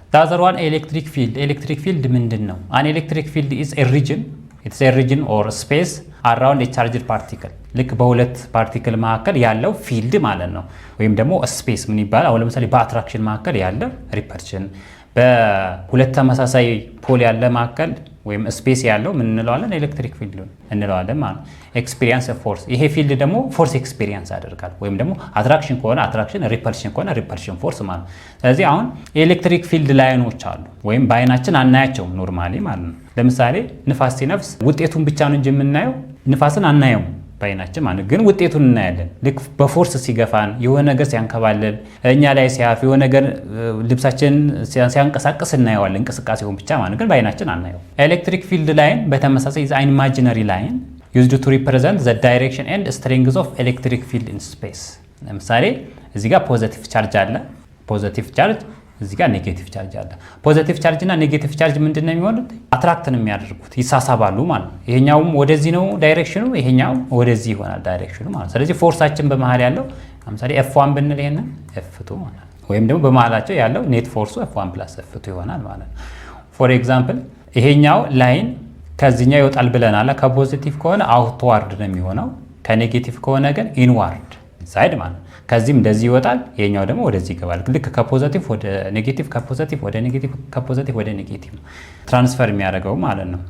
The other one electric field. Electric field ምንድን ነው? An electric field is a region. It's a region or space around a charged particle. ልክ በሁለት ፓርቲክል መካከል ያለው ፊልድ ማለት ነው። ወይም ደግሞ ስፔስ ምን ይባላል? አሁን ለምሳሌ በአትራክሽን መካከል ያለ ሪፐልሽን፣ በሁለት ተመሳሳይ ፖል ያለ መካከል ወይም ስፔስ ያለው ምን እንለዋለን? ኤሌክትሪክ ፊልድ እንለዋለን ማለት ነው። ኤክስፒሪየንስ ፎርስ፣ ይሄ ፊልድ ደግሞ ፎርስ ኤክስፒሪየንስ ያደርጋል። ወይም ደግሞ አትራክሽን ከሆነ አትራክሽን፣ ሪፐልሽን ከሆነ ሪፐልሽን ፎርስ ማለት ነው። ስለዚህ አሁን የኤሌክትሪክ ፊልድ ላይኖች አሉ፣ ወይም በአይናችን አናያቸውም ኖርማሊ ማለት ነው። ለምሳሌ ንፋስ ሲነፍስ ውጤቱን ብቻ ነው እንጂ የምናየው ንፋስን አናየውም በአይናችን ማለት ግን ውጤቱን እናያለን። ልክ በፎርስ ሲገፋን፣ የሆነ ነገር ሲያንከባለል፣ እኛ ላይ ሲያፍ፣ የሆነ ነገር ልብሳችን ሲያንቀሳቅስ እናየዋለን፣ እንቅስቃሴውን ብቻ ማለት ግን በአይናችን አናየው። ኤሌክትሪክ ፊልድ ላይን በተመሳሳይ is an imaginary line used to represent the direction and strength of electric field in space። ለምሳሌ እዚህ ጋር ፖዚቲቭ ቻርጅ አለ፣ ፖዚቲቭ ቻርጅ እዚህ ጋር ኔጌቲቭ ቻርጅ አለ። ፖዚቲቭ ቻርጅ እና ኔጌቲቭ ቻርጅ ምንድነው የሚሆኑት? አትራክት ነው የሚያደርጉት፣ ይሳሳባሉ ማለት ነው። ይሄኛውም ወደዚህ ነው ዳይሬክሽኑ፣ ይሄኛው ወደዚህ ይሆናል ዳይሬክሽኑ ማለት። ስለዚህ ፎርሳችን በመሃል ያለው ለምሳሌ F1 ብንል ይሄንን F2 ማለት ነው። ወይም ደግሞ በመሃላቸው ያለው ኔት ፎርሱ F1 + F2 ይሆናል ማለት ነው። ፎር ኤግዛምፕል ይሄኛው ላይን ከዚህኛው ይወጣል ብለናል። ከፖዚቲቭ ከሆነ አውትዋርድ ነው የሚሆነው፣ ከኔጌቲቭ ከሆነ ግን ኢንዋርድ ሳይድ ማለት ነው። ከዚህም እንደዚህ ይወጣል፣ ይሄኛው ደግሞ ወደዚህ ይገባል። ልክ ከፖዚቲቭ ወደ ኔጌቲቭ፣ ከፖዚቲቭ ወደ ኔጌቲቭ፣ ከፖዚቲቭ ወደ ኔጌቲቭ ትራንስፈር የሚያደርገው ማለት ነው።